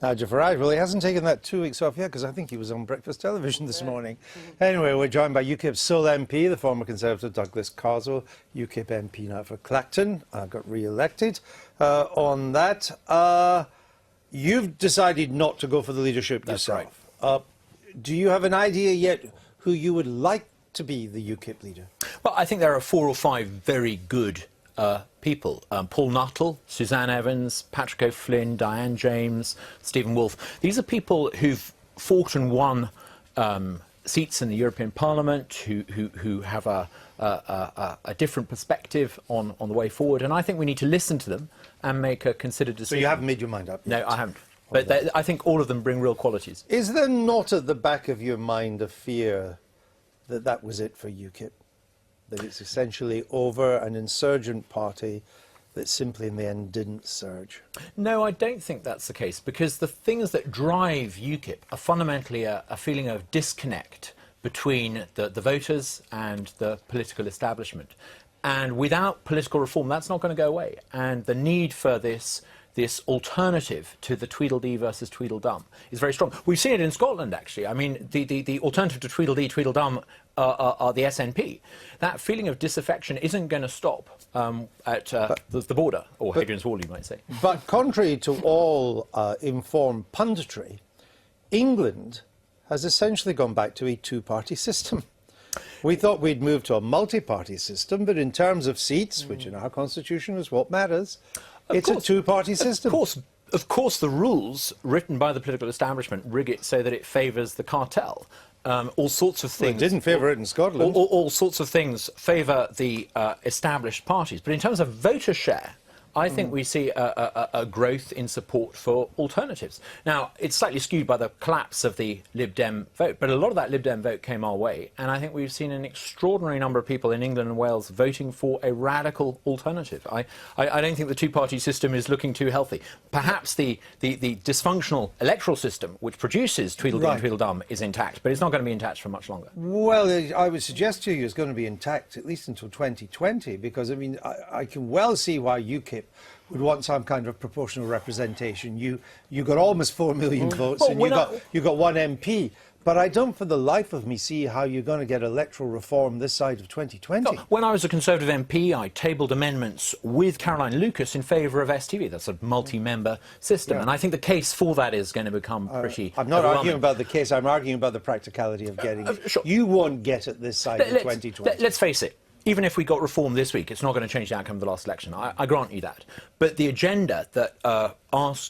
Nigel Farage, well, he hasn't taken that 2 weeks off yet because I think he was on breakfast television this morning. Anyway, we're joined by UKIP's sole MP, the former Conservative Douglas Carswell, UKIP MP now for Clacton, got re-elected. On that, you've decided not to go for the leadership yourself. Right. Do you have an idea yet who you would like to be the UKIP leader? Well, I think there are 4 or 5 very good people. Paul Nuttall, Suzanne Evans, Patrick O'Flynn, Diane James, Stephen Wolfe. These are people who've fought and won seats in the European Parliament, who have a different perspective on the way forward. And I think we need to listen to them and make a considered decision. So you haven't made your mind up yet? No, I haven't. But I think all of them bring real qualities. Is there not at the back of your mind a fear that that was it for UKIP? That it's essentially over, an insurgent party that simply in the end didn't surge? No, I don't think that's the case, because the things that drive UKIP are fundamentally a feeling of disconnect between the voters and the political establishment. And without political reform, that's not going to go away. And the need for this alternative to the Tweedledee versus Tweedledum is very strong. We've seen it in Scotland, actually. I mean, the alternative to Tweedledee, Tweedledum are the SNP. That feeling of disaffection isn't going to stop at the border, or Hadrian's Wall, you might say. But contrary to all informed punditry, England has essentially gone back to a two-party system. We thought we'd move to a multi-party system, but in terms of seats, which in our constitution is what matters, it's a two-party system. Of course, the rules written by the political establishment rig it so that it favours the cartel. All sorts of things. Well, it didn't favour it in Scotland. All sorts of things favour the established parties. But in terms of voter share, I think we see a growth in support for alternatives. Now, it's slightly skewed by the collapse of the Lib Dem vote, but a lot of that Lib Dem vote came our way, and I think we've seen an extraordinary number of people in England and Wales voting for a radical alternative. I don't think the two-party system is looking too healthy. Perhaps the dysfunctional electoral system, which produces Tweedledee and Tweedledum, is intact, but it's not going to be intact for much longer. Well, I would suggest to you it's going to be intact at least until 2020, because, I mean, I can well see why UKIP would want some kind of proportional representation. You got almost 4 million votes, and you got one MP. But I don't for the life of me see how you're going to get electoral reform this side of 2020. No, when I was a Conservative MP, I tabled amendments with Caroline Lucas in favour of STV. That's a multi-member system. Yeah. And I think the case for that is going to become pretty I'm not arguing about the case, I'm arguing about the practicality of getting it. Sure. You won't get it this side of 2020. Let's face it. Even if we got reform this week, it's not going to change the outcome of the last election. I grant you that. But the agenda that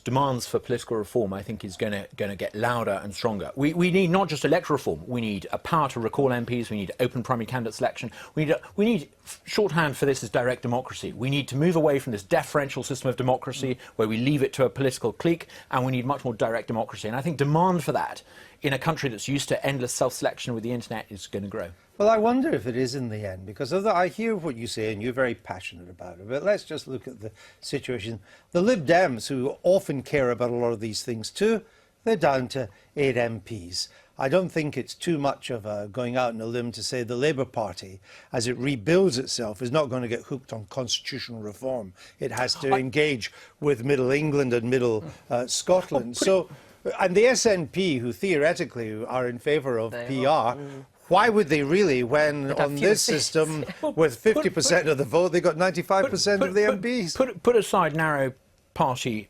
demands for political reform, I think, is going to get louder and stronger. We need not just electoral reform. We need a power to recall MPs. We need open primary candidate selection. We need shorthand for this is direct democracy. We need to move away from this deferential system of democracy where we leave it to a political clique, and we need much more direct democracy. And I think demand for that in a country that's used to endless self-selection with the internet is going to grow. Well, I wonder if it is in the end, because I hear what you say and you're very passionate about it, but let's just look at the situation. The Lib Dems, who often care about a lot of these things too, they're down to 8 MPs. I don't think it's too much of going out on a limb to say the Labour Party, as it rebuilds itself, is not going to get hooked on constitutional reform. It has to engage with Middle England and Middle Scotland. And the SNP, who theoretically are in favour of PR, why would they really, when on this system, with 50% of the vote, they got 95% of the MPs? Put aside narrow party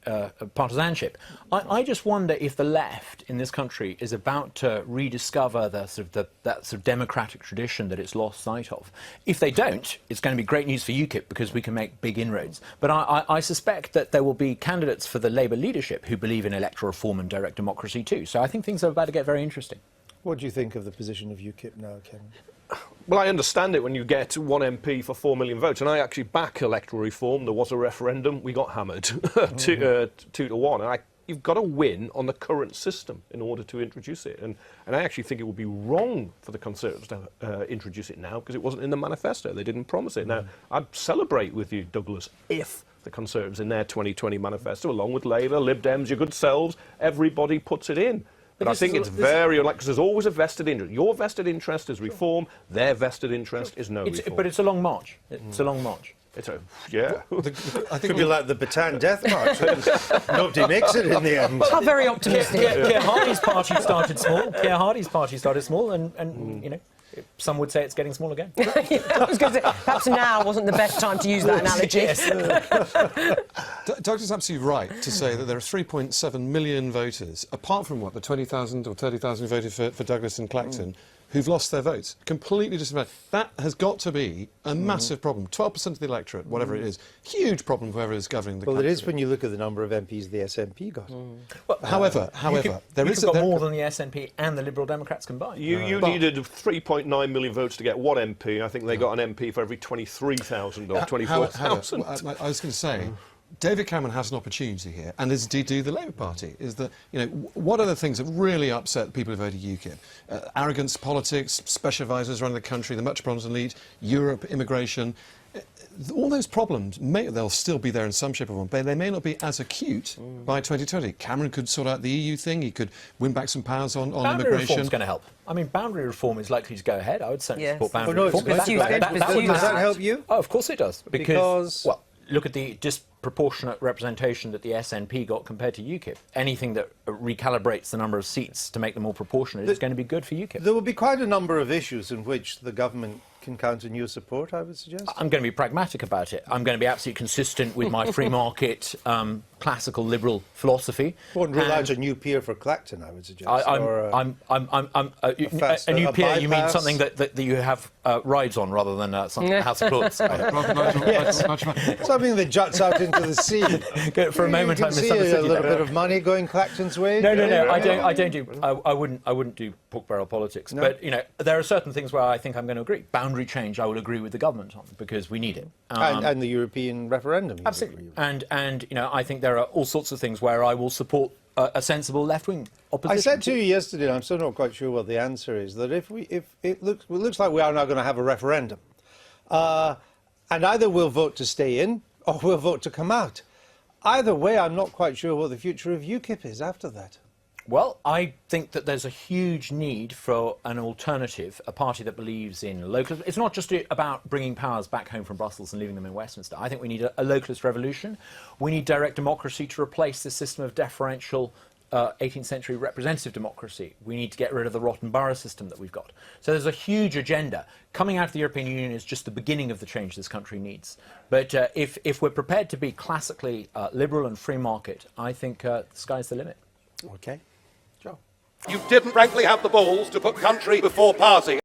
partisanship. I just wonder if the left in this country is about to rediscover that sort of democratic tradition that it's lost sight of. If they don't, it's going to be great news for UKIP because we can make big inroads. But I suspect that there will be candidates for the Labour leadership who believe in electoral reform and direct democracy too. So I think things are about to get very interesting. What do you think of the position of UKIP now, Ken? Well, I understand it when you get one MP for 4 million votes, and I actually back electoral reform. There was a referendum, we got hammered 2 to 1. And you've got to win on the current system in order to introduce it. And I actually think it would be wrong for the Conservatives to introduce it now because it wasn't in the manifesto. They didn't promise it. Now, I'd celebrate with you, Douglas, if the Conservatives in their 2020 manifesto, along with Labour, Lib Dems, your good selves, everybody puts it in. But I think it's very unlikely, because there's always a vested interest. Your vested interest is reform, their vested interest is no reform. But it's a long march. It's a long march. Yeah. I Could think be like the Bataan Death March. Nobody makes it in the end. How very optimistic. Keir Hardie's party started small. And you know, some would say it's getting small again. I was going to say, perhaps now wasn't the best time to use that analogy. Douglas is absolutely right to say that there are 3.7 million voters, apart from what, the 20,000 or 30,000 who voted for Douglas and Clacton, who've lost their votes. Completely disadvantaged. That has got to be a massive problem. 12% of the electorate, whatever it is. Huge problem for whoever is governing the country. Well, it is when you look at the number of MPs the SNP got. Well, However, UKIP got more than the SNP and the Liberal Democrats combined. You needed 3.9 million votes to get one MP. I think they got an MP for every 23,000 or 24,000. I was going to say, David Cameron has an opportunity here, and as do the Labour Party, is that, you know, what are the things that really upset people who voted UKIP? Arrogance, politics, special advisors running the country, the Metropolitan Elite, Europe, immigration. All those problems, they'll still be there in some shape or form, but they may not be as acute by 2020. Cameron could sort out the EU thing, he could win back some powers on Boundary immigration. reform's going to help. I mean, boundary reform is likely to go ahead. I would certainly support boundary no, reform. it's good. Does that help you? Oh, of course it does. Because well, look at the disproportionate representation that the SNP got compared to UKIP. Anything that recalibrates the number of seats to make them more proportionate is going to be good for UKIP. There will be quite a number of issues in which the government can count on your support, I would suggest. I'm going to be pragmatic about it. I'm going to be absolutely consistent with my free market, classical liberal philosophy. Won't rule out a new peer for Clacton, I would suggest. A new peer, you mean something that you have rides on rather than some House of Lords. Something that juts out into the sea. For a moment, I you can see misunderstood a you little there. bit of money going Clacton's way. No, I don't do. I wouldn't do pork barrel politics. No. But you know, there are certain things where I think I'm going to agree. Boundary change, I will agree with the government on because we need it. And the European referendum. Absolutely. And you know, I think there are all sorts of things where I will support a sensible left-wing opposition. I said to you yesterday, and I'm still not quite sure what the answer is, that if it looks like we are now going to have a referendum, and either we'll vote to stay in or we'll vote to come out. Either way, I'm not quite sure what the future of UKIP is after that. Well, I think that there's a huge need for an alternative, a party that believes in local. It's not just about bringing powers back home from Brussels and leaving them in Westminster. I think we need a localist revolution. We need direct democracy to replace this system of deferential 18th century representative democracy. We need to get rid of the rotten borough system that we've got. So there's a huge agenda. Coming out of the European Union is just the beginning of the change this country needs. But if we're prepared to be classically liberal and free market, I think the sky's the limit. Okay. You didn't frankly have the balls to put country before party.